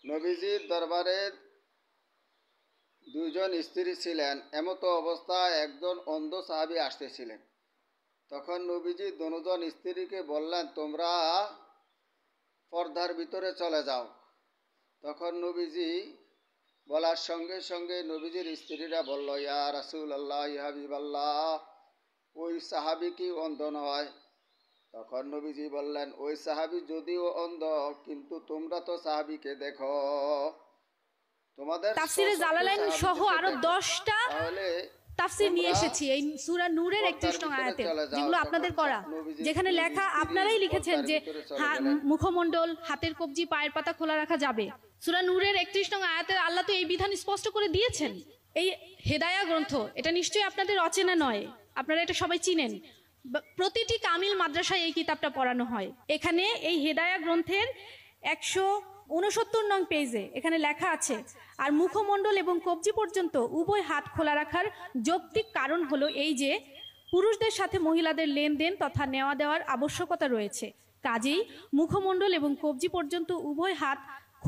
নবীজির দরবারে দুইজন স্ত্রী ছিলেন। এমতো অবস্থায় একজন অন্ধ সাহাবী আসতেছিলেন। তখন নবীজি দুজন স্ত্রীকে বললেন, তোমরা পর্দার ভিতরে চলে যাও। তখন নবীজি বলার সঙ্গে সঙ্গে নবীজির স্ত্রীরা বলল, ইয়া রাসূলুল্লাহ, ইয়া হাবিবাল্লাহ, ওই সাহাবী কি অন্ধ নয়? তখন নবীজি বললেন, ওই সাহাবী যদিও অন্ধ, কিন্তু তোমরা তো সাহাবীকে দেখো, তোমাদের তাফসিরে স্বচক্ষে জালালাইন সহ সাহাবীকে আরো দেখো, 10টা তাহলে তাফসির নিয়ে তোমরা এসেছি এই সূরা নূরের পর্দার 31 নং ভিতরে আয়াতে, চলে যাও। যেগুলো তখন আপনাদের করা, নবীজির যেখানে দুই লেখা স্ত্রী আপনারাই লিখেছেন পর্দার যে ভিতরে চলে গেলেন। মুখমণ্ডল, হাতের কবজি, পায়ের পাতা খোলা রাখা যাবে। সূরা নূরের 31 নং আয়াতে আল্লাহ তো এই বিধান স্পষ্ট করে দিয়েছেন। এই হেদায়া গ্রন্থ, এটা নিশ্চয়ই আপনাদের অচেনা নয়, আপনারা এটা সবাই চিনেন। প্রতিটি কামিল মাদ্রাসায় এই কিতাবটা পড়ানো হয়। এখানে এই হেদায়া গ্রন্থের 169 নং পেজে এখানে লেখা আছে, আর মুখমণ্ডল এবং কবজি পর্যন্ত উভয় হাত খোলা রাখার যৌক্তিক কারণ হলো এই যে পুরুষদের সাথে মহিলাদের লেনদেন তথা নেওয়া দেওয়ার আবশ্যকতা রয়েছে। কাজেই মুখমণ্ডল এবং কবজি পর্যন্ত উভয় হাত